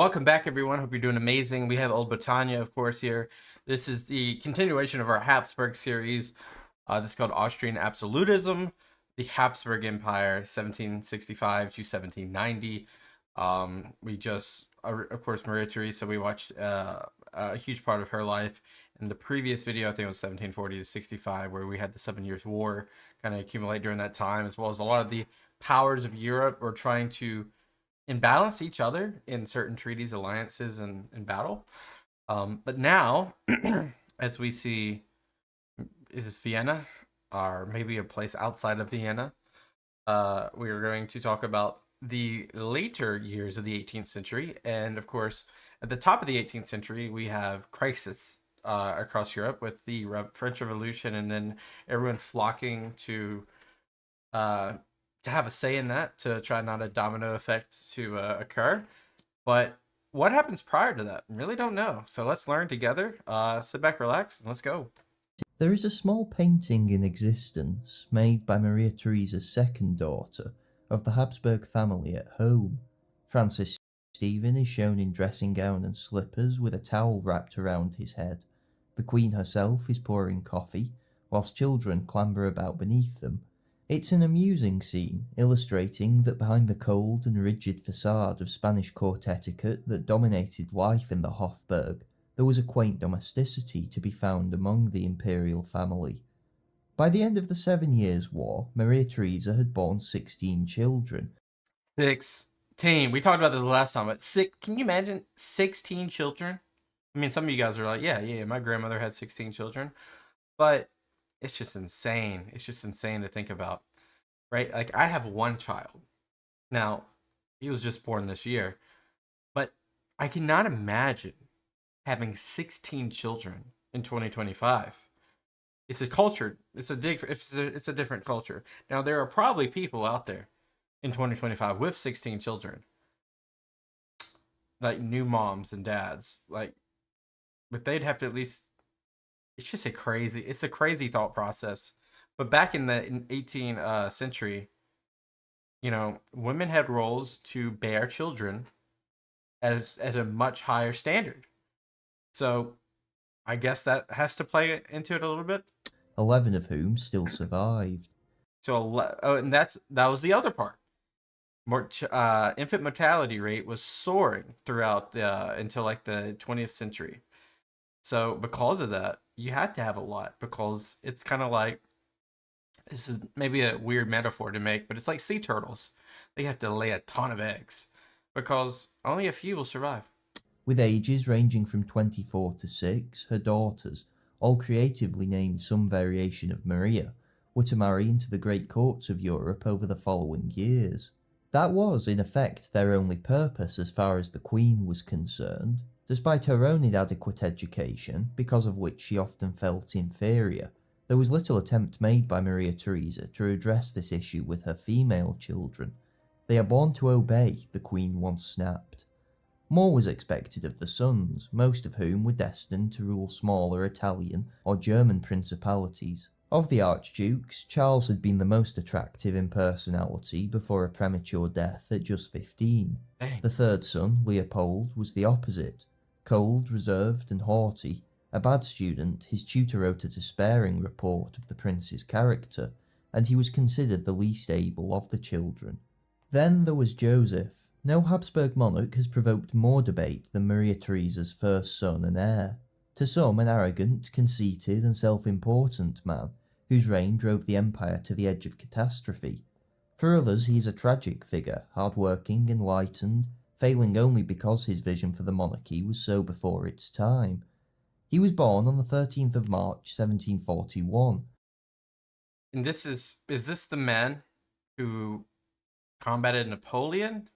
Welcome back, everyone. Hope you're doing amazing. We have Old Britannia, of course, here. This is the continuation of our Habsburg series. This is called Austrian Absolutism, the Habsburg Empire, 1765 to 1790. We just, of course, Maria Theresa, we watched a huge part of her life. In the previous video, I think it was 1740 to 65, where we had the 7 Years' War kind of accumulate during that time, as well as a lot of the powers of Europe were trying to and balance each other in certain treaties, alliances, and battle. But now, as we see, is this Vienna, or maybe a place outside of Vienna? We are going to talk about the later years of the 18th century, and of course, at the top of the 18th century, we have crisis across Europe with the French Revolution, and then everyone flocking to have a say in that, to try not a domino effect to occur. But what happens prior to that? Really don't know. So let's learn together. Sit back, relax, and let's go. There is a small painting in existence made by Maria Theresa's second daughter of the Habsburg family at home. Francis Stephen is shown in dressing gown and slippers with a towel wrapped around his head. The Queen herself is pouring coffee, whilst children clamber about beneath them. It's an amusing scene, illustrating that behind the cold and rigid facade of Spanish court etiquette that dominated life in the Hofburg, there was a quaint domesticity to be found among the imperial family. By the end of the 7 Years' War, Maria Theresa had borne 16 children. 16. We talked about this last time, but can you imagine 16 children? I mean, some of you guys are like, yeah, my grandmother had 16 children, but it's just insane. It's just insane to think about, right? Like, I have one child. Now, he was just born this year, but I cannot imagine having 16 children in 2025. It's a culture. It's a different culture. Now, there are probably people out there in 2025 with 16 children, like new moms and dads, like, but they'd have to at least. It's a crazy thought process. But back in the 18th century, women had roles to bear children as a much higher standard. So I guess that has to play into it a little bit. 11 of whom still survived. So, and that was the other part. Infant mortality rate was soaring throughout until like the 20th century. So because of that, you had to have a lot, because it's kind of like, this is maybe a weird metaphor to make, but it's like sea turtles. They have to lay a ton of eggs because only a few will survive. With ages ranging from 24 to 6, her daughters, all creatively named some variation of Maria, were to marry into the great courts of Europe over the following years. That was, in effect, their only purpose as far as the Queen was concerned. Despite her own inadequate education, because of which she often felt inferior, there was little attempt made by Maria Theresa to address this issue with her female children. They are born to obey, the Queen once snapped. More was expected of the sons, most of whom were destined to rule smaller Italian or German principalities. Of the archdukes, Charles had been the most attractive in personality before a premature death at just 15. Dang. The third son, Leopold, was the opposite. Cold, reserved and haughty, a bad student, his tutor wrote a despairing report of the prince's character, and he was considered the least able of the children. Then there was Joseph. No Habsburg monarch has provoked more debate than Maria Theresa's first son and heir. To some, an arrogant, conceited and self-important man, whose reign drove the empire to the edge of catastrophe. For others, he is a tragic figure, hard-working, enlightened, failing only because his vision for the monarchy was so before its time. He was born on the 13th of March, 1741. And is this the man who combated Napoleon?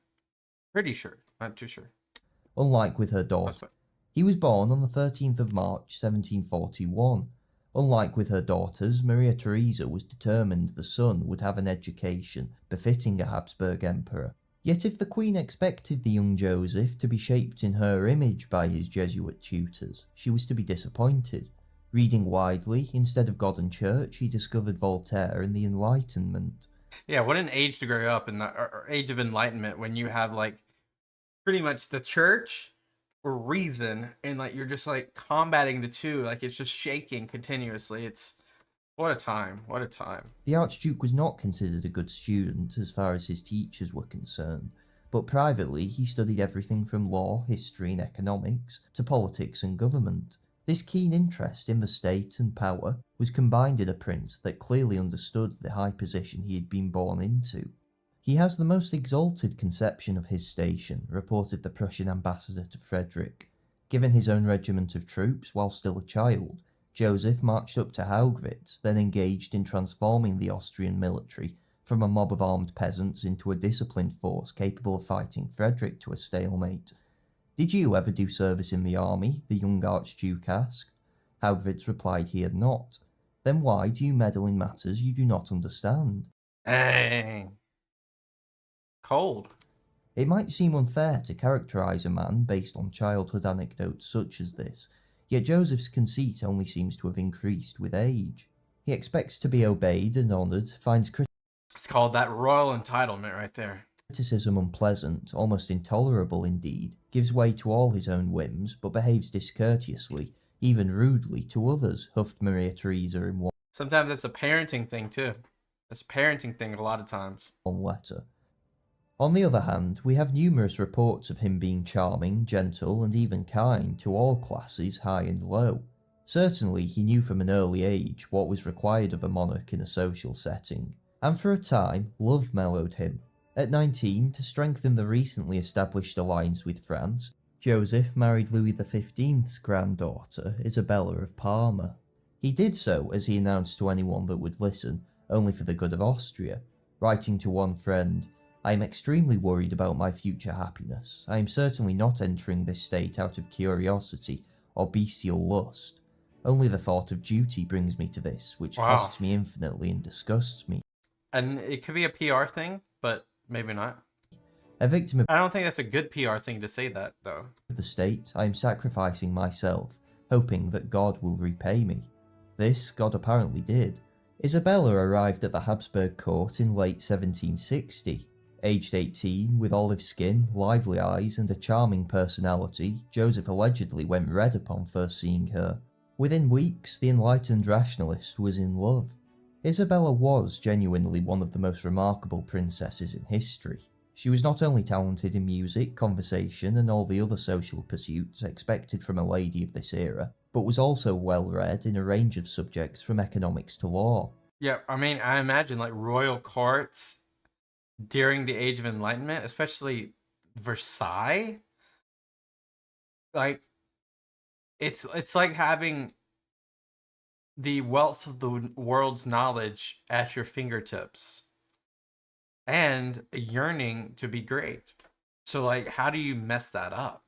Pretty sure, not too sure. Unlike with her daughter, he was born on the 13th of March, 1741. Unlike with her daughters, Maria Theresa was determined the son would have an education befitting a Habsburg emperor. Yet if the Queen expected the young Joseph to be shaped in her image by his Jesuit tutors, she was to be disappointed. Reading widely, instead of God and Church, he discovered Voltaire and the Enlightenment. Yeah, what an age to grow up in the age of Enlightenment, when you have like pretty much the church or reason, and like you're just like combating the two, like it's just shaking continuously. It's what a time, what a time. The Archduke was not considered a good student as far as his teachers were concerned, but privately he studied everything from law, history and economics to politics and government. This keen interest in the state and power was combined in a prince that clearly understood the high position he had been born into. He has the most exalted conception of his station, reported the Prussian ambassador to Frederick. Given his own regiment of troops while still a child, Joseph marched up to Haugwitz, then engaged in transforming the Austrian military from a mob of armed peasants into a disciplined force capable of fighting Frederick to a stalemate. "Did you ever do service in the army?" the young Archduke asked. Haugwitz replied he had not. "Then why do you meddle in matters you do not understand?" Dang. Cold. It might seem unfair to characterise a man based on childhood anecdotes such as this, yet Joseph's conceit only seems to have increased with age. He expects to be obeyed and honoured, finds It's called that royal entitlement right there. criticism unpleasant, almost intolerable indeed, gives way to all his own whims, but behaves discourteously, even rudely, to others, huffed Maria Theresa in Sometimes that's a parenting thing too. That's a parenting thing a lot of times. one letter. On the other hand, we have numerous reports of him being charming, gentle, and even kind to all classes, high and low. Certainly, he knew from an early age what was required of a monarch in a social setting, and for a time, love mellowed him. At 19, to strengthen the recently established alliance with France, Joseph married Louis XV's granddaughter, Isabella of Parma. He did so, as he announced to anyone that would listen, only for the good of Austria, writing to one friend, "I am extremely worried about my future happiness. I am certainly not entering this state out of curiosity or bestial lust. Only the thought of duty brings me to this, which Wow. costs me infinitely and disgusts me. And it could be a PR thing, but maybe not. A victim of I don't think that's a good PR thing to say that, though. the state, I am sacrificing myself, hoping that God will repay me." This God apparently did. Isabella arrived at the Habsburg court in late 1760. Aged 18, with olive skin, lively eyes, and a charming personality, Joseph allegedly went red upon first seeing her. Within weeks, the enlightened rationalist was in love. Isabella was genuinely one of the most remarkable princesses in history. She was not only talented in music, conversation, and all the other social pursuits expected from a lady of this era, but was also well read in a range of subjects from economics to law. Yeah, I mean, I imagine like royal courts during the Age of Enlightenment, especially Versailles, like it's like having the wealth of the world's knowledge at your fingertips and a yearning to be great. So like how do you mess that up?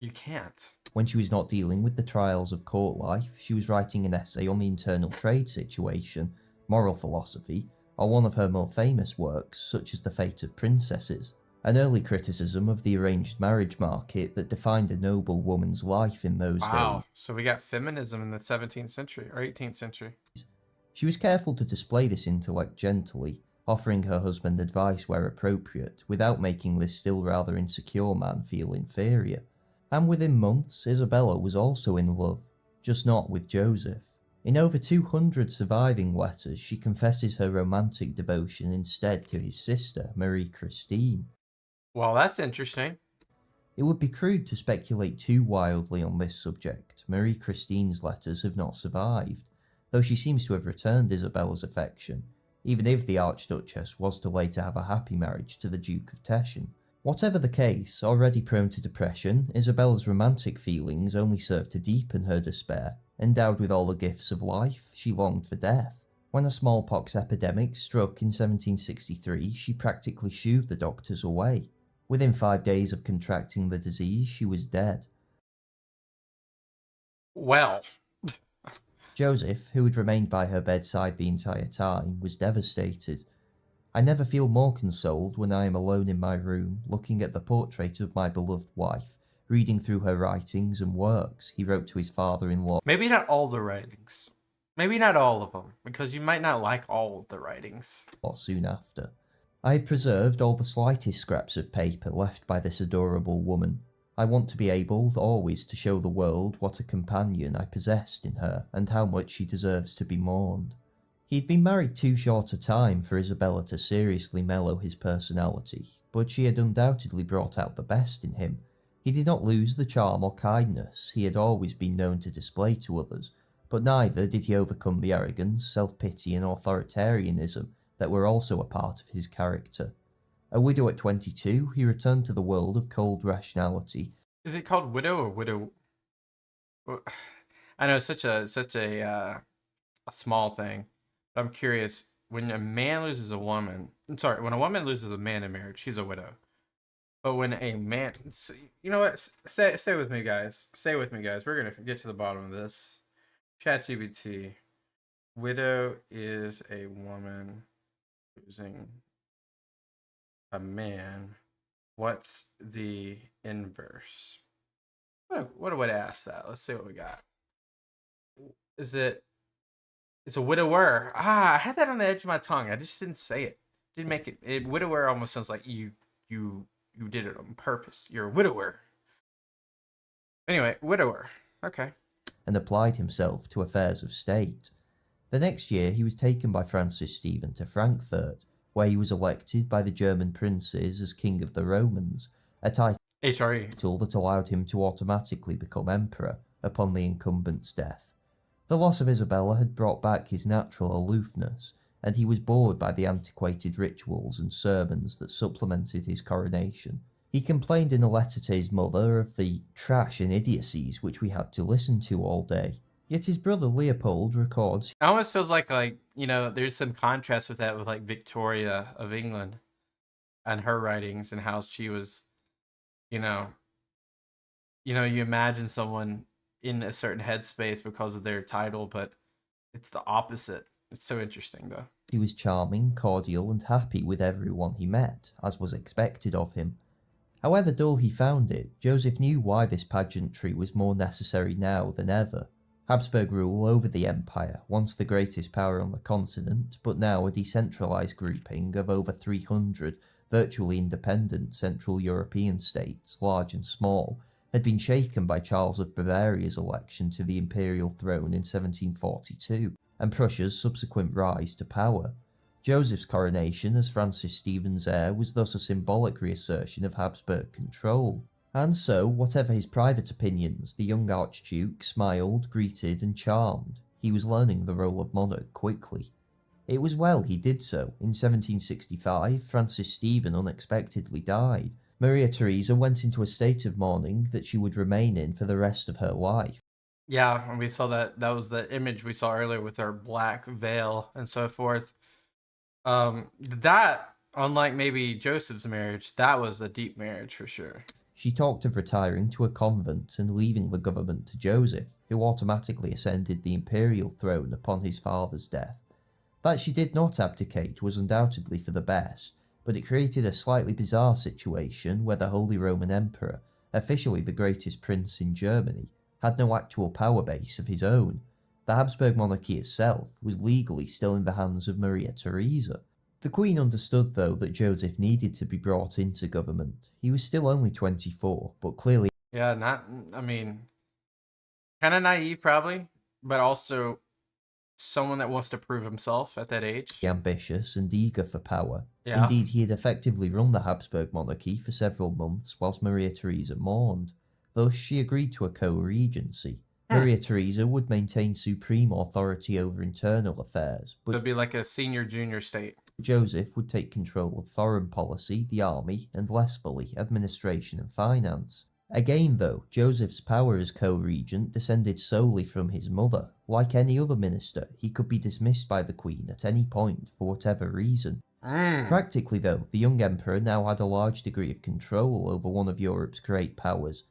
You can't. When she was not dealing with the trials of court life, she was writing an essay on the internal trade situation, moral philosophy, or one of her more famous works, such as The Fate of Princesses, an early criticism of the arranged marriage market that defined a noble woman's life in those Wow. days. So we got feminism in the 17th century or 18th century. She was careful to display this intellect gently, offering her husband advice where appropriate, without making this still rather insecure man feel inferior. And within months, Isabella was also in love, just not with Joseph. In over 200 surviving letters, she confesses her romantic devotion instead to his sister, Marie Christine. Well, that's interesting. It would be crude to speculate too wildly on this subject. Marie Christine's letters have not survived, though she seems to have returned Isabella's affection, even if the Archduchess was to later have a happy marriage to the Duke of Teschen. Whatever the case, already prone to depression, Isabella's romantic feelings only served to deepen her despair. Endowed with all the gifts of life, she longed for death. When a smallpox epidemic struck in 1763, she practically shooed the doctors away. Within 5 days of contracting the disease, she was dead. Well, Joseph, who had remained by her bedside the entire time, was devastated. "I never feel more consoled when I am alone in my room, looking at the portrait of my beloved wife, reading through her writings and works," he wrote to his father-in-law maybe not all the writings. Maybe not all of them, because you might not like all of the writings. soon after. I have preserved all the slightest scraps of paper left by this adorable woman. I want to be able always to show the world what a companion I possessed in her, and how much she deserves to be mourned. He had been married too short a time for Isabella to seriously mellow his personality, but she had undoubtedly brought out the best in him. He did not lose the charm or kindness he had always been known to display to others, but neither did he overcome the arrogance, self-pity and authoritarianism that were also a part of his character. A widow at 22, he returned to the world of cold rationality. Is it called widow or widow? I know it's such a small thing, but I'm curious. When a man loses a woman, when a woman loses a man in marriage, she's a widow. But when a man, you know what? Stay with me, guys. Stay with me, guys. We're gonna get to the bottom of this. ChatGPT. Widow is a woman losing a man. What's the inverse? What do I ask that? Let's see what we got. It's a widower. I had that on the edge of my tongue. I just didn't say it. Didn't make it. Widower almost sounds like you did it on purpose. You're a widower. Anyway, widower. Okay. And applied himself to affairs of state. The next year he was taken by Francis Stephen to Frankfurt, where he was elected by the German princes as King of the Romans, a title that allowed him to automatically become emperor upon the incumbent's death. The loss of Isabella had brought back his natural aloofness, and he was bored by the antiquated rituals and sermons that supplemented his coronation. He complained in a letter to his mother of the trash and idiocies which we had to listen to all day. Yet his brother Leopold records, it almost feels like there's some contrast with that, with like Victoria of England and her writings and how she was, you imagine someone in a certain headspace because of their title, but it's the opposite. It's so interesting though. He was charming, cordial and happy with everyone he met, as was expected of him. However dull he found it, Joseph knew why this pageantry was more necessary now than ever. Habsburg rule over the empire, once the greatest power on the continent, but now a decentralised grouping of over 300 virtually independent Central European states, large and small, had been shaken by Charles of Bavaria's election to the imperial throne in 1742, and Prussia's subsequent rise to power. Joseph's coronation as Francis Stephen's heir was thus a symbolic reassertion of Habsburg control. And so, whatever his private opinions, the young Archduke smiled, greeted and charmed. He was learning the role of monarch quickly. It was well he did so. In 1765, Francis Stephen unexpectedly died. Maria Theresa went into a state of mourning that she would remain in for the rest of her life. Yeah, and we saw that was the image we saw earlier with her black veil and so forth. That, unlike maybe Joseph's marriage, that was a deep marriage for sure. She talked of retiring to a convent and leaving the government to Joseph, who automatically ascended the imperial throne upon his father's death. That she did not abdicate was undoubtedly for the best, but it created a slightly bizarre situation where the Holy Roman Emperor, officially the greatest prince in Germany, had no actual power base of his own. The Habsburg monarchy itself was legally still in the hands of Maria Theresa. The Queen understood, though, that Joseph needed to be brought into government. He was still only 24, but clearly... Yeah, kind of naive probably, but also someone that wants to prove himself at that age. ambitious and eager for power. Yeah. Indeed, he had effectively run the Habsburg monarchy for several months whilst Maria Theresa mourned. Thus, she agreed to a co-regency. Maria Theresa would maintain supreme authority over internal affairs, but it'd be like a senior-junior state. Joseph would take control of foreign policy, the army, and less fully, administration and finance. Again though, Joseph's power as co-regent descended solely from his mother. Like any other minister, he could be dismissed by the Queen at any point for whatever reason. Practically though, the young emperor now had a large degree of control over one of Europe's great powers.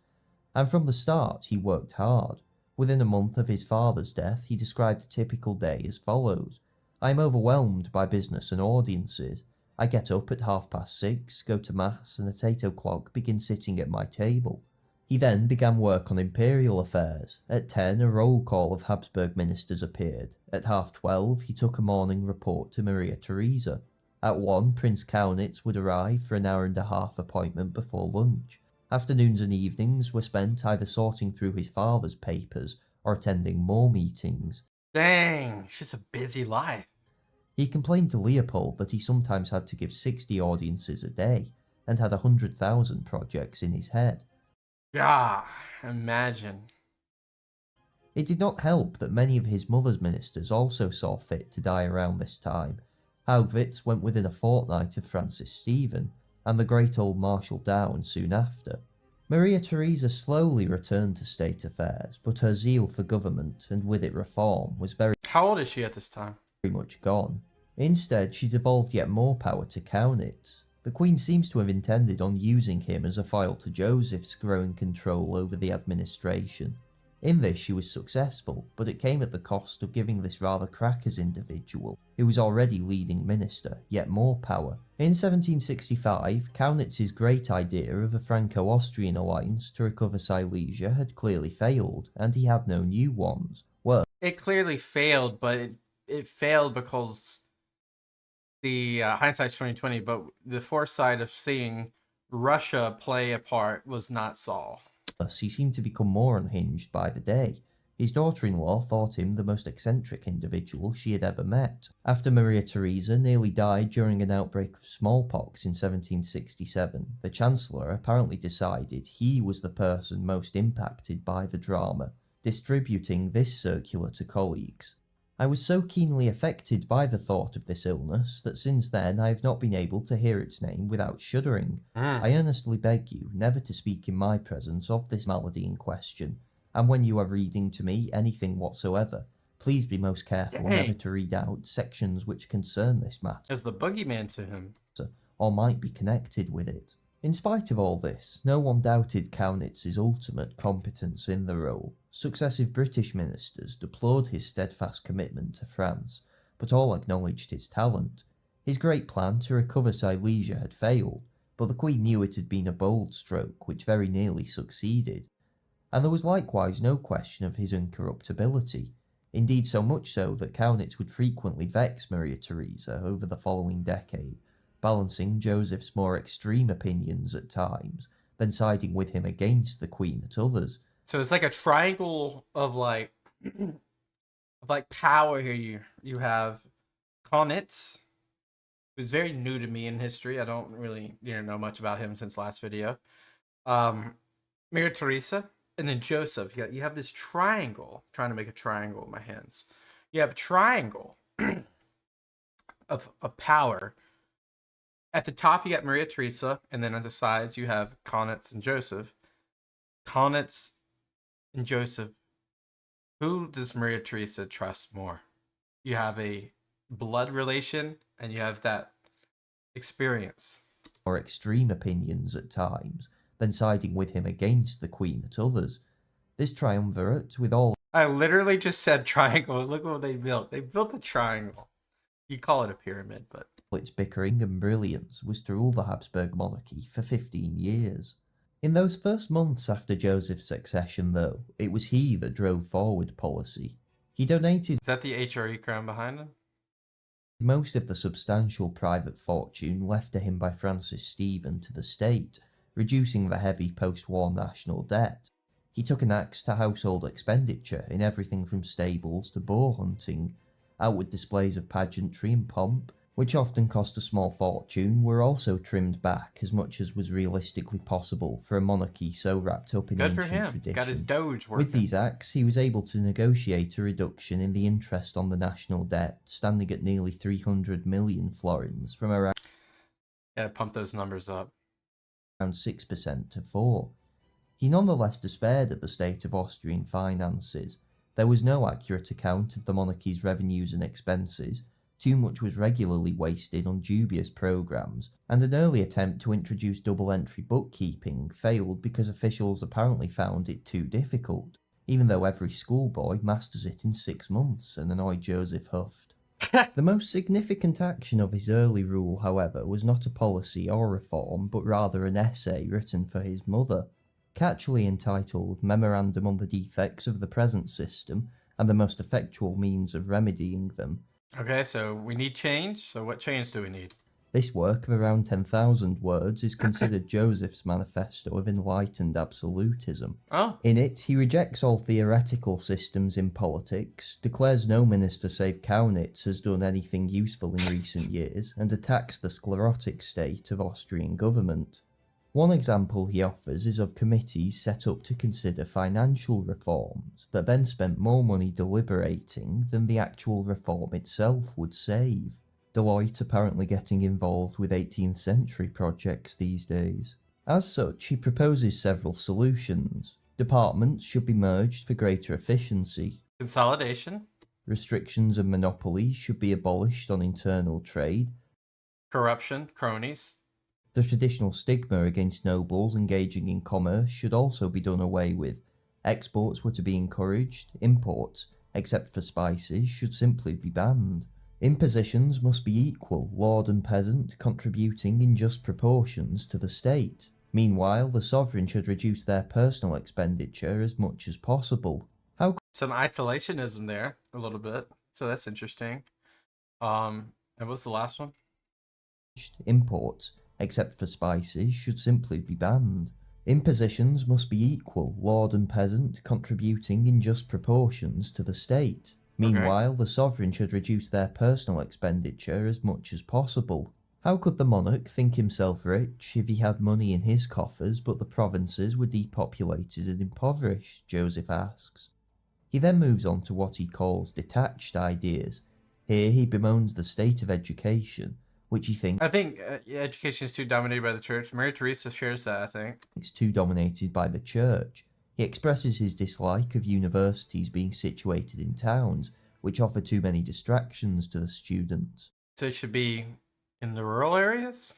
And from the start, he worked hard. Within a month of his father's death, he described a typical day as follows. I am overwhelmed by business and audiences. I get up at 6:30, go to mass, and at 8 o'clock begin sitting at my table. He then began work on imperial affairs. At 10, a roll call of Habsburg ministers appeared. At 12:30, he took a morning report to Maria Theresa. At 1, Prince Kaunitz would arrive for an hour and a half appointment before lunch. Afternoons and evenings were spent either sorting through his father's papers or attending more meetings. Dang, it's just a busy life. He complained to Leopold that he sometimes had to give 60 audiences a day and had 100,000 projects in his head. Yeah, imagine. It did not help that many of his mother's ministers also saw fit to die around this time. Haugwitz went within a fortnight of Francis Stephen, and the great old Marshal Daun soon after. Maria Theresa slowly returned to state affairs, but her zeal for government, and with it reform, was very How old is she at this time? much gone. Instead, she devolved yet more power to Kaunitz. The Queen seems to have intended on using him as a foil to Joseph's growing control over the administration. In this she was successful, but it came at the cost of giving this rather crackers individual, who was already leading minister, yet more power. In 1765, Kaunitz's great idea of a Franco-Austrian alliance to recover Silesia had clearly failed, and he had no new ones. It clearly failed, but it failed because the hindsight's 2020, but the foresight of seeing Russia play a part was not saw. He seemed to become more unhinged by the day. His daughter-in-law thought him the most eccentric individual she had ever met. After Maria Theresa nearly died during an outbreak of smallpox in 1767, the Chancellor apparently decided he was the person most impacted by the drama, distributing this circular to colleagues. I was so keenly affected by the thought of this illness that since then I have not been able to hear its name without shuddering. I earnestly beg you never to speak in my presence of this malady in question, and when you are reading to me anything whatsoever, please be most careful never to read out sections which concern this matter. As the boogeyman to him. Or might be connected with it. In spite of all this, no one doubted Kaunitz's ultimate competence in the role. Successive British ministers deplored his steadfast commitment to France, but all acknowledged his talent. His great plan to recover Silesia had failed, but the Queen knew it had been a bold stroke which very nearly succeeded. And there was likewise no question of his incorruptibility, indeed so much so that Kaunitz would frequently vex Maria Theresa over the following decade, balancing Joseph's more extreme opinions at times, then siding with him against the Queen at others. So it's like a triangle of like power here. You have Kaunitz, who's very new to me in history. I don't really know much about him since last video. Maria Theresa, and then Joseph. You have this triangle. I'm trying to make a triangle with my hands. You have a triangle of power. At the top, you got Maria Theresa, and then on the sides, you have Kaunitz and Joseph. Kaunitz and Joseph, who does Maria Theresa trust more? You have a blood relation, and you have that experience. Or extreme opinions at times, then siding with him against the Queen at others. This triumvirate, with all... I literally just said triangle. Look what they built. They built a triangle. You call it a pyramid, but... its bickering and brilliance was to rule the Habsburg monarchy for 15 years. In those first months after Joseph's accession, though, it was he that drove forward policy. He donated... Is that the HRE crown behind him? ...most of the substantial private fortune left to him by Francis Stephen to the state, reducing the heavy post-war national debt. He took an axe to household expenditure in everything from stables to boar hunting. Outward displays of pageantry and pomp, which often cost a small fortune, were also trimmed back as much as was realistically possible for a monarchy so wrapped up in ancient tradition. He's got his doge working. With these acts, he was able to negotiate a reduction in the interest on the national debt, standing at nearly 300 million florins from around... Yeah, pump those numbers up. ...around 6% to 4%. He nonetheless despaired at the state of Austrian finances. There was no accurate account of the monarchy's revenues and expenses. Too much was regularly wasted on dubious programmes, and an early attempt to introduce double-entry bookkeeping failed because officials apparently found it too difficult, even though every schoolboy masters it in 6 months, an annoyed Joseph huffed. The most significant action of his early rule, however, was not a policy or reform, but rather an essay written for his mother, catchily entitled Memorandum on the Defects of the Present System and the Most Effectual Means of Remedying Them. Okay, so we need change. So what change do we need? This work of around 10,000 words is considered Joseph's manifesto of enlightened absolutism. Oh, In it, he rejects all theoretical systems in politics, declares no minister save Kaunitz has done anything useful in recent years, and attacks the sclerotic state of Austrian government. One example he offers is of committees set up to consider financial reforms that then spent more money deliberating than the actual reform itself would save. Deloitte apparently getting involved with 18th century projects these days. As such, he proposes several solutions. Departments should be merged for greater efficiency. consolidation, Restrictions and monopolies should be abolished on internal trade. corruption, cronies. The traditional stigma against nobles engaging in commerce should also be done away with. Exports were to be encouraged. Imports, except for spices, should simply be banned. Impositions must be equal, lord and peasant contributing in just proportions to the state. Meanwhile, the sovereign should reduce their personal expenditure as much as possible. Some isolationism there, a little bit. So that's interesting. And what's the last one? Imports, except for spices, should simply be banned. Impositions must be equal, lord and peasant contributing in just proportions to the state. Meanwhile, the sovereign should reduce their personal expenditure as much as possible. How could the monarch think himself rich if he had money in his coffers but the provinces were depopulated and impoverished? Joseph asks. He then moves on to what he calls detached ideas. Here he bemoans the state of education, which he thinks I think education is too dominated by the church. Mary Teresa shares that, I think. is too dominated by the church. He expresses his dislike of universities being situated in towns, which offer too many distractions to the students. So it should be in the rural areas?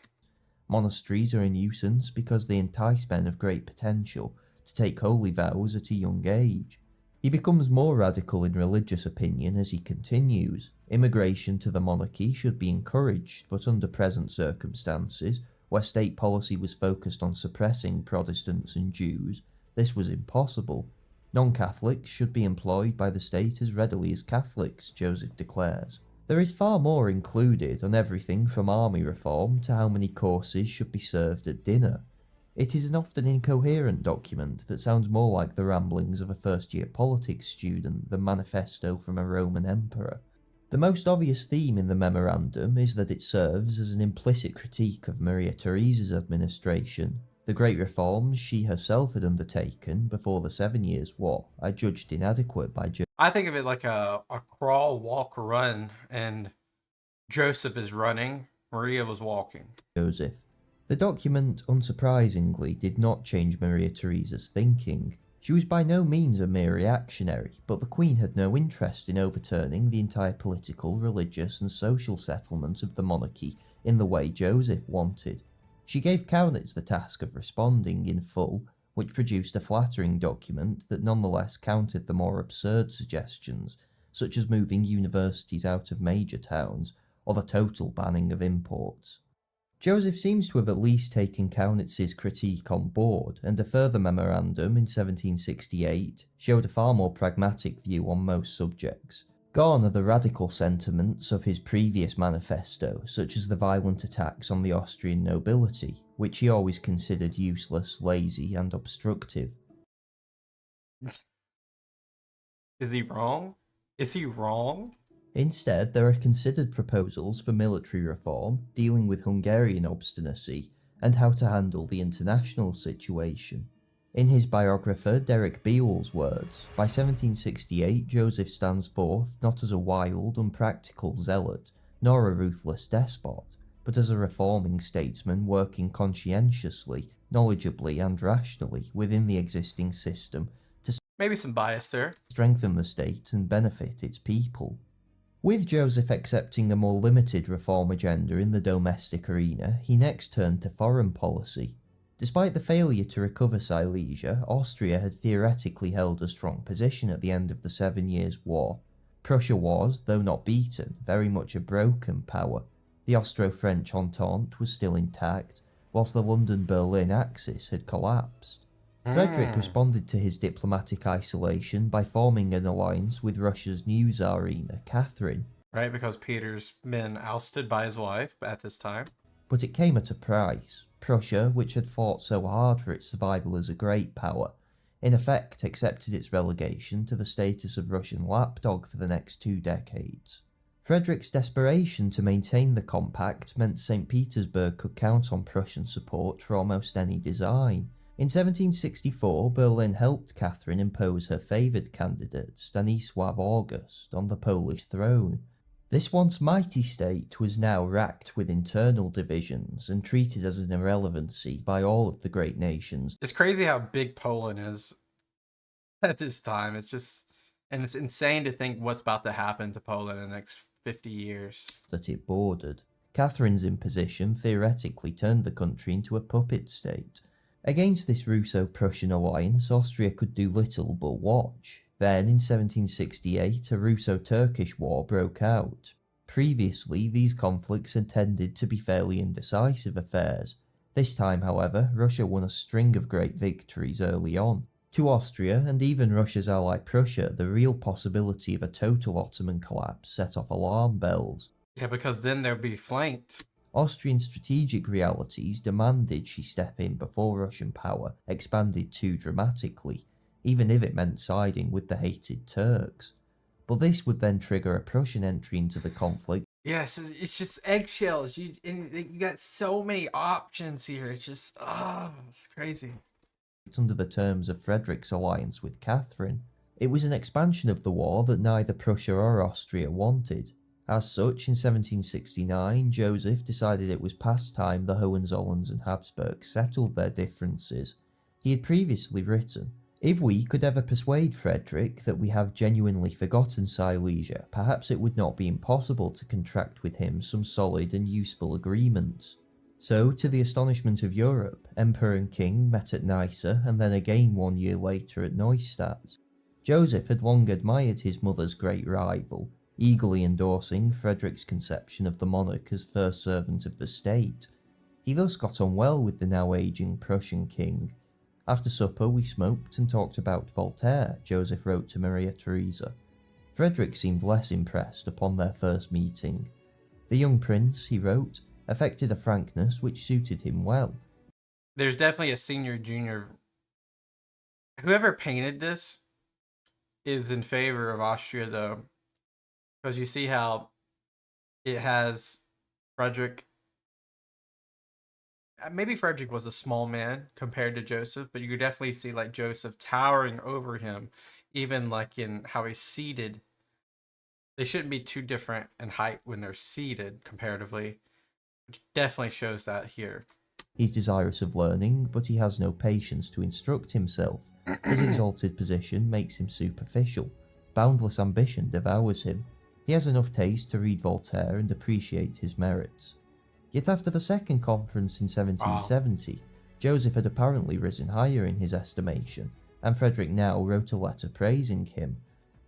Monasteries are a nuisance because they entice men of great potential to take holy vows at a young age. He becomes more radical in religious opinion as he continues. Immigration to the monarchy should be encouraged, but under present circumstances, where state policy was focused on suppressing Protestants and Jews, this was impossible. Non-Catholics should be employed by the state as readily as Catholics, Joseph declares. There is far more included on everything from army reform to how many courses should be served at dinner. It is an often incoherent document that sounds more like the ramblings of a first-year politics student than manifesto from a Roman emperor. The most obvious theme in the memorandum is that it serves as an implicit critique of Maria Theresa's administration. The great reforms she herself had undertaken before the 7 Years' War are judged inadequate by I think of it like a crawl, walk, run, and Joseph is running, Maria was walking. Joseph. The document, unsurprisingly, did not change Maria Theresa's thinking. She was by no means a mere reactionary, but the Queen had no interest in overturning the entire political, religious and social settlement of the monarchy in the way Joseph wanted. She gave Kaunitz the task of responding in full, which produced a flattering document that nonetheless countered the more absurd suggestions, such as moving universities out of major towns, or the total banning of imports. Joseph seems to have at least taken Kaunitz's critique on board, and a further memorandum in 1768 showed a far more pragmatic view on most subjects. Gone are the radical sentiments of his previous manifesto, such as the violent attacks on the Austrian nobility, which he always considered useless, lazy, and obstructive. Is he wrong? Is he wrong? Instead, there are considered proposals for military reform, dealing with Hungarian obstinacy, and how to handle the international situation. In his biographer Derek Beale's words, by 1768 Joseph stands forth not as a wild, unpractical zealot, nor a ruthless despot, but as a reforming statesman working conscientiously, knowledgeably and rationally within the existing system to Maybe some bias there. strengthen the state and benefit its people. With Joseph accepting a more limited reform agenda in the domestic arena, he next turned to foreign policy. Despite the failure to recover Silesia, Austria had theoretically held a strong position at the end of the 7 Years' War. Prussia was, though not beaten, very much a broken power. The Austro-French Entente was still intact, whilst the London-Berlin axis had collapsed. Frederick responded to his diplomatic isolation by forming an alliance with Russia's new Tsarina, Catherine. Right, because Peter's been ousted by his wife at this time. But it came at a price. Prussia, which had fought so hard for its survival as a great power, in effect accepted its relegation to the status of Russian lapdog for the next 2 decades. Frederick's desperation to maintain the compact meant St. Petersburg could count on Prussian support for almost any design. In 1764, Berlin helped Catherine impose her favoured candidate, Stanisław August, on the Polish throne. This once mighty state was now racked with internal divisions and treated as an irrelevancy by all of the great nations. It's crazy how big Poland is at this time. It's just, and it's insane to think what's about to happen to Poland in the next 50 years. That it bordered. Catherine's imposition theoretically turned the country into a puppet state. Against this Russo-Prussian alliance, Austria could do little but watch. Then, in 1768, a Russo-Turkish war broke out. Previously, these conflicts had tended to be fairly indecisive affairs. This time, however, Russia won a string of great victories early on. To Austria, and even Russia's ally Prussia, the real possibility of a total Ottoman collapse set off alarm bells. Yeah, because then they'll be flanked. Austrian strategic realities demanded she step in before Russian power expanded too dramatically, even if it meant siding with the hated Turks. But this would then trigger a Prussian entry into the conflict. Yes, it's just eggshells. You got so many options here. It's just, it's crazy. Under the terms of Frederick's alliance with Catherine. It was an expansion of the war that neither Prussia or Austria wanted. As such, in 1769, Joseph decided it was past time the Hohenzollerns and Habsburgs settled their differences. He had previously written, "If we could ever persuade Frederick that we have genuinely forgotten Silesia, perhaps it would not be impossible to contract with him some solid and useful agreements." So, to the astonishment of Europe, Emperor and King met at Nysa and then again 1 year later at Neustadt. Joseph had long admired his mother's great rival, eagerly endorsing Frederick's conception of the monarch as first servant of the state. He thus got on well with the now aging Prussian king. "After supper we smoked and talked about Voltaire," Joseph wrote to Maria Theresa. Frederick seemed less impressed upon their first meeting. The young prince, he wrote, affected a frankness which suited him well. There's definitely a senior junior. Whoever painted this is in favor of Austria, though, because you see how it has Frederick. Maybe Frederick was a small man compared to Joseph, but you could definitely see like Joseph towering over him, even like in how he's seated. They shouldn't be too different in height when they're seated comparatively. It definitely shows that here. He's desirous of learning, but he has no patience to instruct himself. His exalted position makes him superficial. Boundless ambition devours him. He has enough taste to read Voltaire and appreciate his merits. Yet after the second conference in 1770, Joseph had apparently risen higher in his estimation, and Frederick now wrote a letter praising him.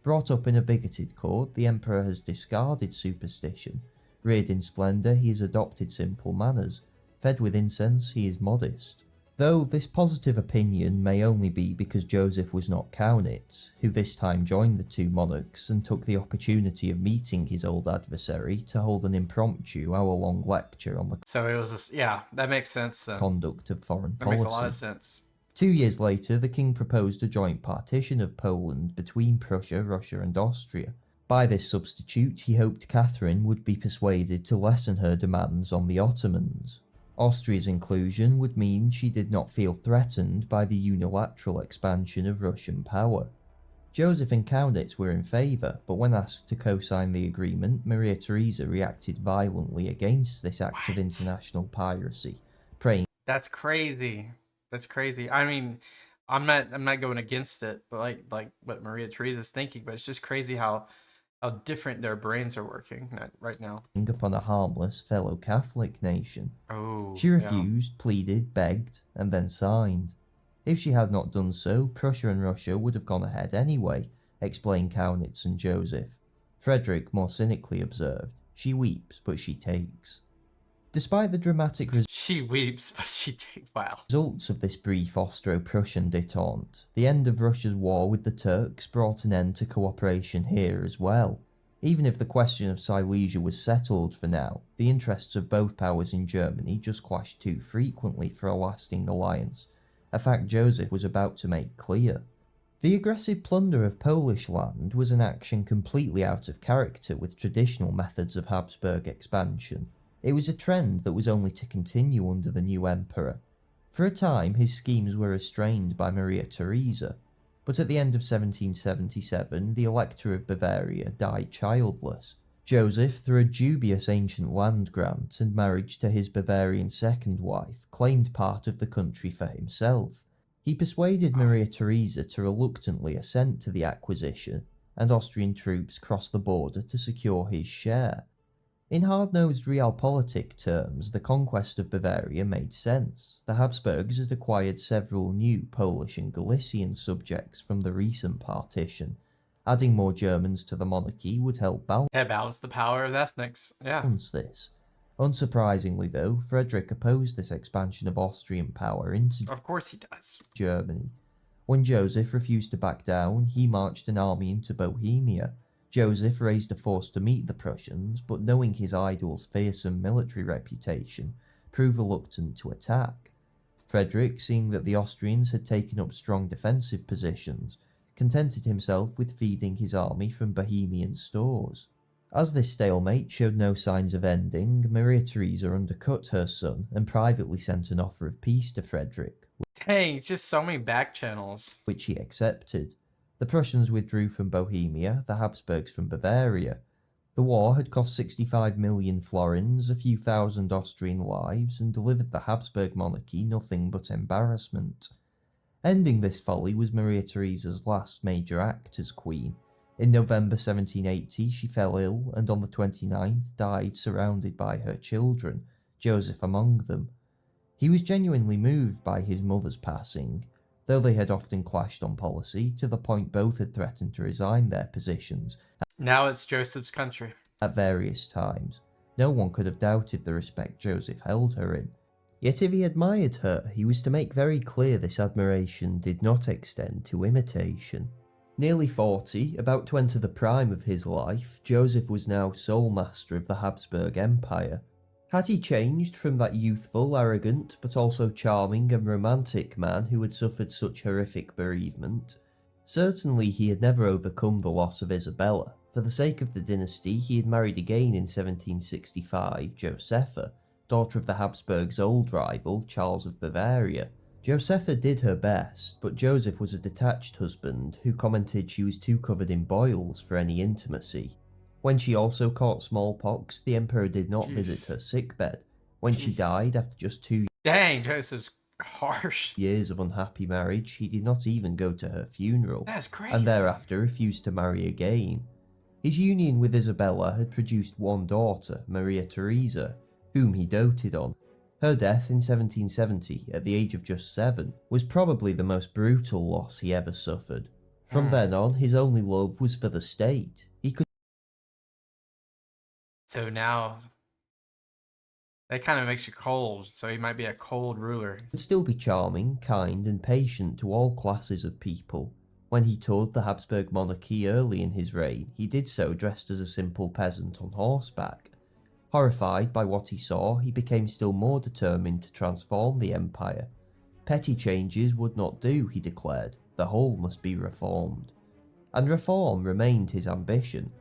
Brought up in a bigoted court, the emperor has discarded superstition. Reared in splendour, he has adopted simple manners. Fed with incense, he is modest. Though this positive opinion may only be because Joseph was not Kaunitz, who this time joined the two monarchs and took the opportunity of meeting his old adversary to hold an impromptu hour-long lecture on the So it was yeah, that makes sense then. Conduct of foreign That policy. makes a lot of sense. 2 years later, the king proposed a joint partition of Poland between Prussia, Russia and Austria. By this substitute, he hoped Catherine would be persuaded to lessen her demands on the Ottomans. Austria's inclusion would mean she did not feel threatened by the unilateral expansion of Russian power. Joseph and Kaunitz were in favour, but when asked to co-sign the agreement, Maria Theresa reacted violently against this act of international piracy, praying. That's crazy. That's crazy. I mean, I'm not going against it, but like what Maria Theresa's thinking, but it's just crazy how different their brains are working right now. Upon a harmless fellow Catholic nation. Oh, She refused, pleaded, begged, and then signed. If she had not done so, Prussia and Russia would have gone ahead anyway, explained Kaunitz and Joseph. Frederick more cynically observed, "She weeps, but she takes." Despite the dramatic she weeps, but she takes. Wow. Results of this brief Austro-Prussian détente, the end of Russia's war with the Turks brought an end to cooperation here as well. Even if the question of Silesia was settled for now, the interests of both powers in Germany just clashed too frequently for a lasting alliance, a fact Joseph was about to make clear. The aggressive plunder of Polish land was an action completely out of character with traditional methods of Habsburg expansion. It was a trend that was only to continue under the new emperor. For a time, his schemes were restrained by Maria Theresa, but at the end of 1777, the Elector of Bavaria died childless. Joseph, through a dubious ancient land grant and marriage to his Bavarian second wife, claimed part of the country for himself. He persuaded Maria Theresa to reluctantly assent to the acquisition, and Austrian troops crossed the border to secure his share. In hard-nosed realpolitik terms, the conquest of Bavaria made sense. The Habsburgs had acquired several new Polish and Galician subjects from the recent partition. Adding more Germans to the monarchy would help balance the power of ethnics. Yeah. balance this. Unsurprisingly though, Frederick opposed this expansion of Austrian power into Of course he does. Germany. When Joseph refused to back down, he marched an army into Bohemia. Joseph raised a force to meet the Prussians, but knowing his idol's fearsome military reputation, proved reluctant to attack. Frederick, seeing that the Austrians had taken up strong defensive positions, contented himself with feeding his army from Bohemian stores. As this stalemate showed no signs of ending, Maria Theresa undercut her son and privately sent an offer of peace to Frederick, Dang, just so many back channels. which he accepted. The Prussians withdrew from Bohemia, the Habsburgs from Bavaria. The war had cost 65 million florins, a few thousand Austrian lives, and delivered the Habsburg monarchy nothing but embarrassment. Ending this folly was Maria Theresa's last major act as queen. In November 1780 she fell ill, and on the 29th died surrounded by her children, Joseph among them. He was genuinely moved by his mother's passing, though they had often clashed on policy, to the point both had threatened to resign their positions Now it's Joseph's country. at various times. No one could have doubted the respect Joseph held her in. Yet if he admired her, he was to make very clear this admiration did not extend to imitation. Nearly 40, about to enter the prime of his life, Joseph was now sole master of the Habsburg Empire. Had he changed from that youthful, arrogant, but also charming and romantic man who had suffered such horrific bereavement? Certainly he had never overcome the loss of Isabella. For the sake of the dynasty, he had married again in 1765 Josepha, daughter of the Habsburgs' old rival, Charles of Bavaria. Josepha did her best, but Joseph was a detached husband who commented she was too covered in boils for any intimacy. When she also caught smallpox, the emperor did not visit her sickbed. When she died after just 2 Dang, Joseph's harsh. years of unhappy marriage, he did not even go to her funeral, That's crazy. and thereafter refused to marry again. His union with Isabella had produced one daughter, Maria Theresa, whom he doted on. Her death in 1770, at the age of just 7, was probably the most brutal loss he ever suffered. From then on, his only love was for the state. He could So now that kind of makes you cold. So he might be a cold ruler. still be charming, kind, and patient to all classes of people. When he toured the Habsburg monarchy early in his reign, he did so dressed as a simple peasant on horseback. Horrified by what he saw, he became still more determined to transform the empire. Petty changes would not do, he declared. The whole must be reformed. And reform remained his ambition.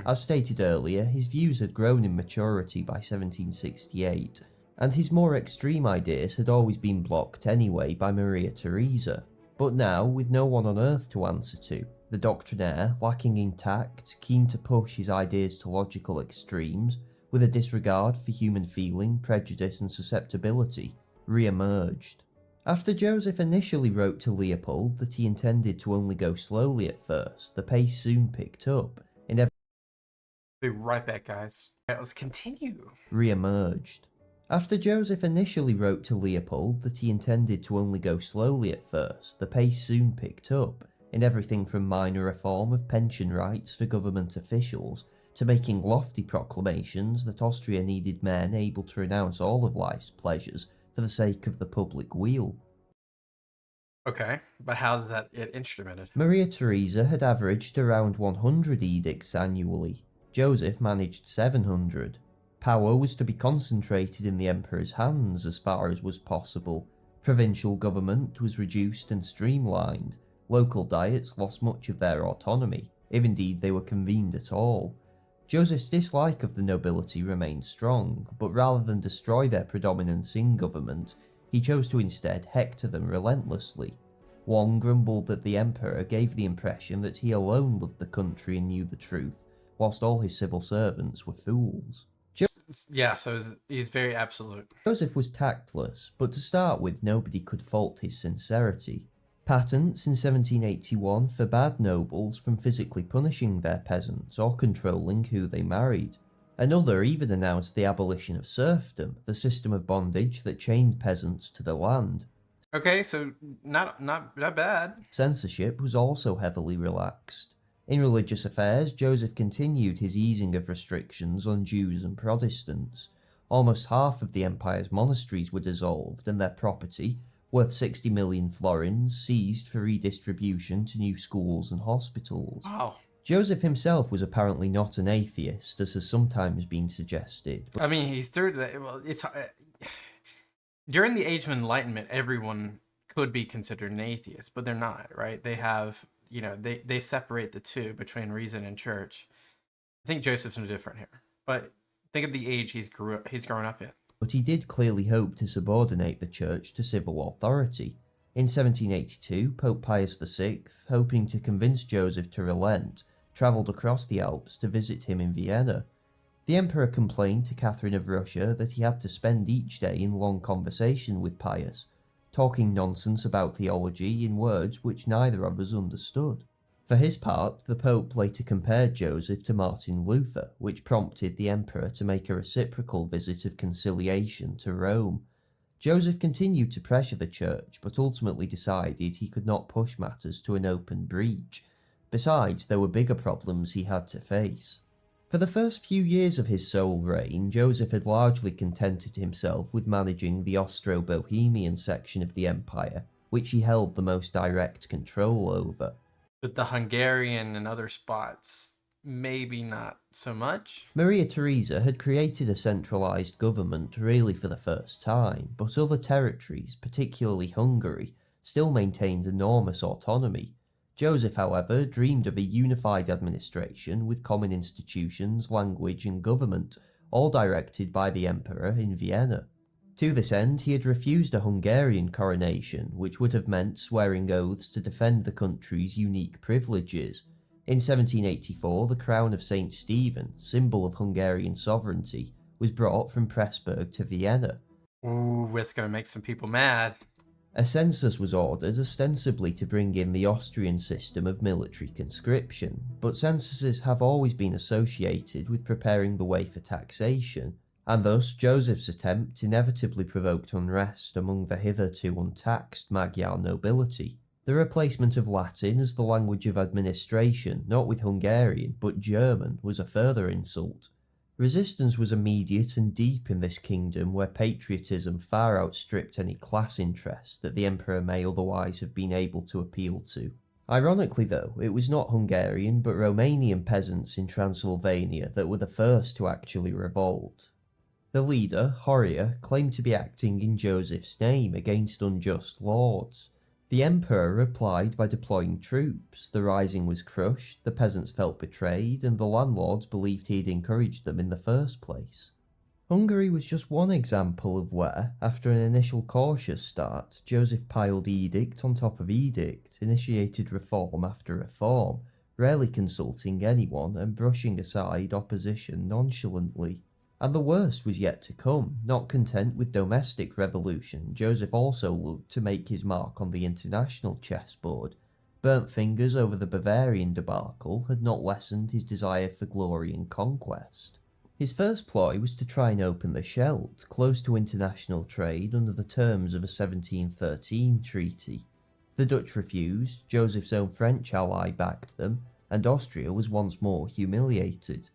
As stated earlier, his views had grown in maturity by 1768, and his more extreme ideas had always been blocked anyway by Maria Theresa. But now, with no one on earth to answer to, the doctrinaire, lacking in tact, keen to push his ideas to logical extremes, with a disregard for human feeling, prejudice and susceptibility, re-emerged. After Joseph initially wrote to Leopold that he intended to only go slowly at first, the pace soon picked up, and Be right back, guys. All right, let's continue. re-emerged. After Joseph initially wrote to Leopold that he intended to only go slowly at first, the pace soon picked up, in everything from minor reform of pension rights for government officials, to making lofty proclamations that Austria needed men able to renounce all of life's pleasures for the sake of the public weal. Okay, but how's that it instrumented? Maria Theresa had averaged around 100 edicts annually. Joseph managed 700. Power was to be concentrated in the emperor's hands as far as was possible. Provincial government was reduced and streamlined. Local diets lost much of their autonomy, if indeed they were convened at all. Joseph's dislike of the nobility remained strong, but rather than destroy their predominance in government, he chose to instead hector them relentlessly. One grumbled that the emperor gave the impression that he alone loved the country and knew the truth, whilst all his civil servants were fools. Yeah, so he's very absolute. Joseph was tactless, but to start with, nobody could fault his sincerity. Patents in 1781 forbade nobles from physically punishing their peasants or controlling who they married. Another even announced the abolition of serfdom, the system of bondage that chained peasants to the land. Okay, so not bad. Censorship was also heavily relaxed. In religious affairs, Joseph continued his easing of restrictions on Jews and Protestants. Almost half of the empire's monasteries were dissolved and their property, worth 60 million florins, seized for redistribution to new schools and hospitals. Wow. Joseph himself was apparently not an atheist, as has sometimes been suggested. I mean, he's through the... Well, it's... during the Age of Enlightenment, everyone could be considered an atheist, but they're not, right? They have... they separate the two between reason and church. I think Joseph's no different here. But think of the age he's grown up in. But he did clearly hope to subordinate the church to civil authority. In 1782, Pope Pius VI, hoping to convince Joseph to relent, travelled across the Alps to visit him in Vienna. The emperor complained to Catherine of Russia that he had to spend each day in long conversation with Pius, talking nonsense about theology in words which neither of us understood. For his part, the Pope later compared Joseph to Martin Luther, which prompted the emperor to make a reciprocal visit of conciliation to Rome. Joseph continued to pressure the church, but ultimately decided he could not push matters to an open breach. Besides, there were bigger problems he had to face. For the first few years of his sole reign, Joseph had largely contented himself with managing the Austro-Bohemian section of the empire, which he held the most direct control over. But the Hungarian and other spots, maybe not so much. Maria Theresa had created a centralised government really for the first time, but other territories, particularly Hungary, still maintained enormous autonomy. Joseph, however, dreamed of a unified administration with common institutions, language and government, all directed by the emperor in Vienna. To this end, he had refused a Hungarian coronation, which would have meant swearing oaths to defend the country's unique privileges. In 1784, the crown of St. Stephen, symbol of Hungarian sovereignty, was brought from Pressburg to Vienna. Ooh, that's going to make some people mad. A census was ordered ostensibly to bring in the Austrian system of military conscription, but censuses have always been associated with preparing the way for taxation, and thus Joseph's attempt inevitably provoked unrest among the hitherto untaxed Magyar nobility. The replacement of Latin as the language of administration, not with Hungarian but German, was a further insult. Resistance was immediate and deep in this kingdom where patriotism far outstripped any class interest that the emperor may otherwise have been able to appeal to. Ironically though, it was not Hungarian but Romanian peasants in Transylvania that were the first to actually revolt. The leader, Horia, claimed to be acting in Joseph's name against unjust lords. The emperor replied by deploying troops. The rising was crushed, the peasants felt betrayed, and the landlords believed he had encouraged them in the first place. Hungary was just one example of where, after an initial cautious start, Joseph piled edict on top of edict, initiated reform after reform, rarely consulting anyone and brushing aside opposition nonchalantly. And the worst was yet to come. Not content with domestic revolution, Joseph also looked to make his mark on the international chessboard. Burnt fingers over the Bavarian debacle had not lessened his desire for glory and conquest. His first ploy was to try and open the Scheldt, close to international trade under the terms of a 1713 treaty. The Dutch refused, Joseph's own French ally backed them, and Austria was once more humiliated.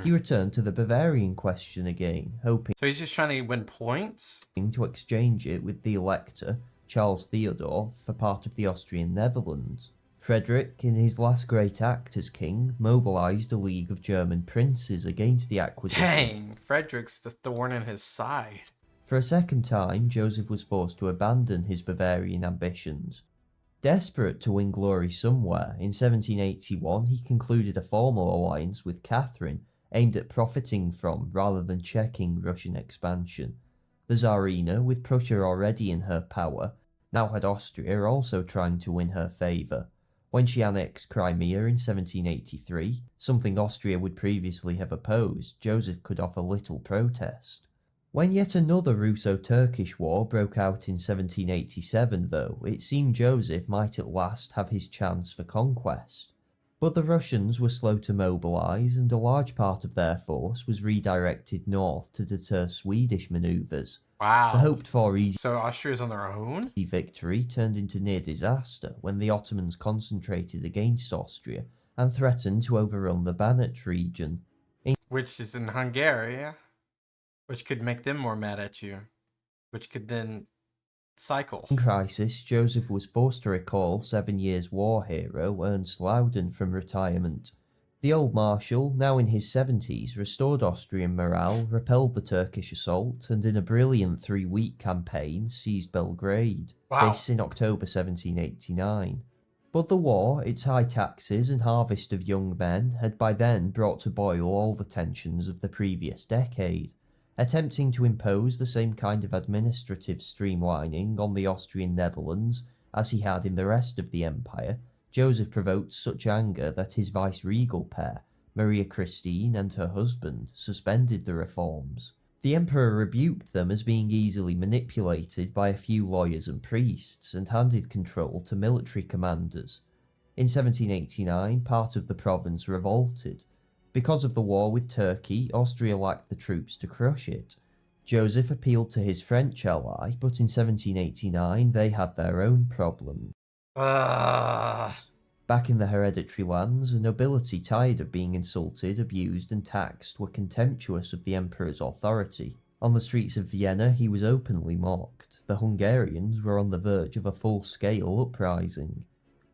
He returned to the Bavarian question again, hoping So he's just trying to win points? to exchange it with the Elector, Charles Theodore, for part of the Austrian Netherlands. Frederick, in his last great act as king, mobilised a league of German princes against the acquisition. Dang, Frederick's the thorn in his side. For a second time, Joseph was forced to abandon his Bavarian ambitions. Desperate to win glory somewhere, in 1781 he concluded a formal alliance with Catherine, aimed at profiting from rather than checking Russian expansion. The Tsarina, with Prussia already in her power, now had Austria also trying to win her favour. When she annexed Crimea in 1783, something Austria would previously have opposed, Joseph could offer little protest. When yet another Russo-Turkish war broke out in 1787 though, it seemed Joseph might at last have his chance for conquest. But the Russians were slow to mobilise, and a large part of their force was redirected north to deter Swedish manoeuvres. Wow. The hoped-for easy So Austria's on their own? victory turned into near disaster when the Ottomans concentrated against Austria and threatened to overrun the Banat region. Which is in Hungary, which could make them more mad at you, which could then cycle. In crisis, Joseph was forced to recall 7 Years' War hero Ernst Loudon from retirement. The old marshal, now in his 70s, restored Austrian morale, repelled the Turkish assault, and in a brilliant 3-week campaign seized Belgrade. Wow. This in October 1789. But the war, its high taxes and harvest of young men, had by then brought to boil all the tensions of the previous decade. Attempting to impose the same kind of administrative streamlining on the Austrian Netherlands as he had in the rest of the empire, Joseph provoked such anger that his vice-regal pair, Maria Christine and her husband, suspended the reforms. The emperor rebuked them as being easily manipulated by a few lawyers and priests, and handed control to military commanders. In 1789, part of the province revolted. Because of the war with Turkey, Austria lacked the troops to crush it. Joseph appealed to his French ally, but in 1789 they had their own problems. Back in the hereditary lands, a nobility tired of being insulted, abused and taxed were contemptuous of the emperor's authority. On the streets of Vienna he was openly mocked. The Hungarians were on the verge of a full-scale uprising.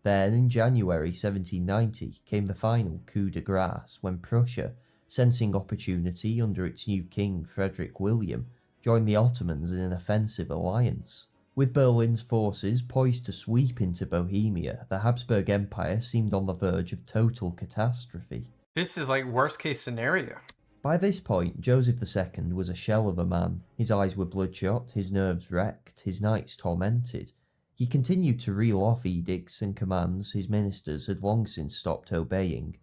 Then, in January 1790, came the final coup de grace when Prussia, sensing opportunity under its new king Frederick William, joined the Ottomans in an offensive alliance. With Berlin's forces poised to sweep into Bohemia, the Habsburg Empire seemed on the verge of total catastrophe. This is like worst case scenario. By this point, Joseph II was a shell of a man. His eyes were bloodshot, his nerves wrecked, his nights tormented. He continued to reel off edicts and commands his ministers had long since stopped obeying.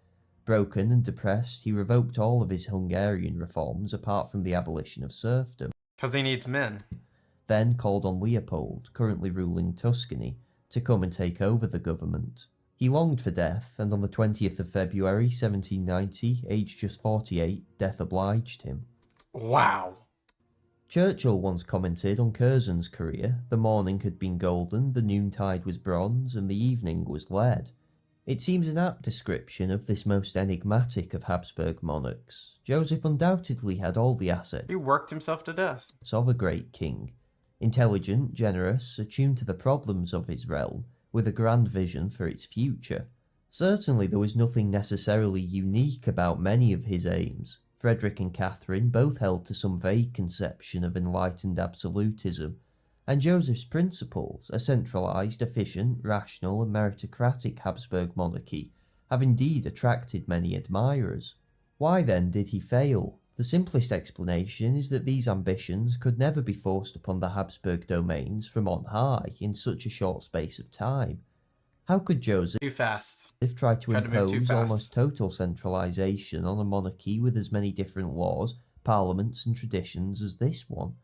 Broken and depressed, he revoked all of his Hungarian reforms apart from the abolition of serfdom. Because he needs men. Then called on Leopold, currently ruling Tuscany, to come and take over the government. He longed for death, and on the 20th of February 1790, aged just 48, death obliged him. Wow. Churchill once commented on Curzon's career: the morning had been golden, the noontide was bronze, and the evening was lead. It seems an apt description of this most enigmatic of Habsburg monarchs. Joseph undoubtedly had all the assets He worked himself to death. of a great king. Intelligent, generous, attuned to the problems of his realm, with a grand vision for its future. Certainly there was nothing necessarily unique about many of his aims. Frederick and Catherine both held to some vague conception of enlightened absolutism, and Joseph's principles, a centralised, efficient, rational and meritocratic Habsburg monarchy, have indeed attracted many admirers. Why then did he fail? The simplest explanation is that these ambitions could never be forced upon the Habsburg domains from on high in such a short space of time. How could Joseph Too fast. try to Tried to move too impose fast. almost total centralisation on a monarchy with as many different laws, parliaments and traditions as this one?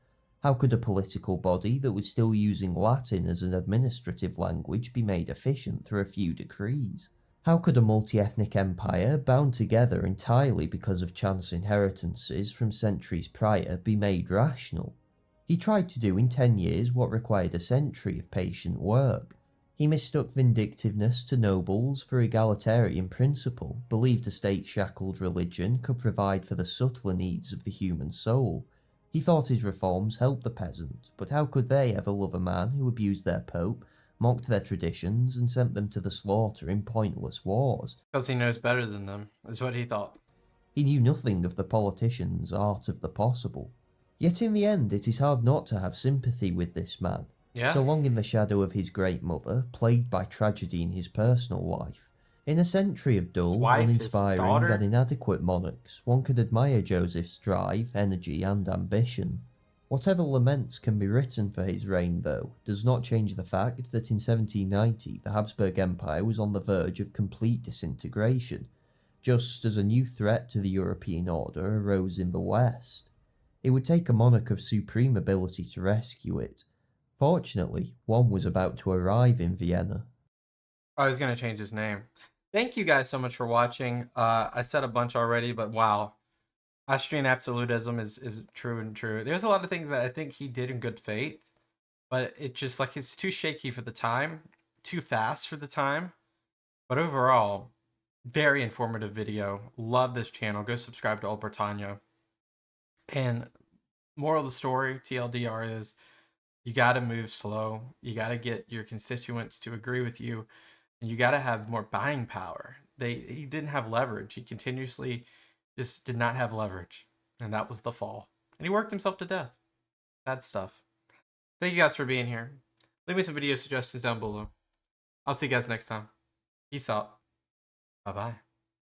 How could a political body that was still using Latin as an administrative language be made efficient through a few decrees? How could a multi-ethnic empire, bound together entirely because of chance inheritances from centuries prior, be made rational? He tried to do in 10 years what required a century of patient work. He mistook vindictiveness to nobles for egalitarian principle, believed a state-shackled religion could provide for the subtler needs of the human soul. He thought his reforms helped the peasant, but how could they ever love a man who abused their pope, mocked their traditions, and sent them to the slaughter in pointless wars. Because he knows better than them, is what he thought. He knew nothing of the politician's art of the possible. Yet in the end, it is hard not to have sympathy with this man. Yeah. So long in the shadow of his great mother, plagued by tragedy in his personal life. In a century of dull, Wife, his uninspiring, daughter. and inadequate monarchs, one could admire Joseph's drive, energy, and ambition. Whatever laments can be written for his reign, though, does not change the fact that in 1790 the Habsburg Empire was on the verge of complete disintegration, just as a new threat to the European order arose in the West. It would take a monarch of supreme ability to rescue it. Fortunately, one was about to arrive in Vienna. I was going to change his name. Thank you guys so much for watching. I said a bunch already, but wow. Austrian absolutism is true and true. There's a lot of things that I think he did in good faith, but it just like it's too shaky for the time, too fast for the time. But overall, very informative video. Love this channel. Go subscribe to Old Britannia. And moral of the story, TLDR, is you got to move slow. You got to get your constituents to agree with you, and you got to have more buying power. He didn't have leverage. He continuously just did not have leverage, and that was the fall. And he worked himself to death. Bad stuff. Thank you guys for being here. Leave me some video suggestions down below. I'll see you guys next time. Peace out. Bye-bye.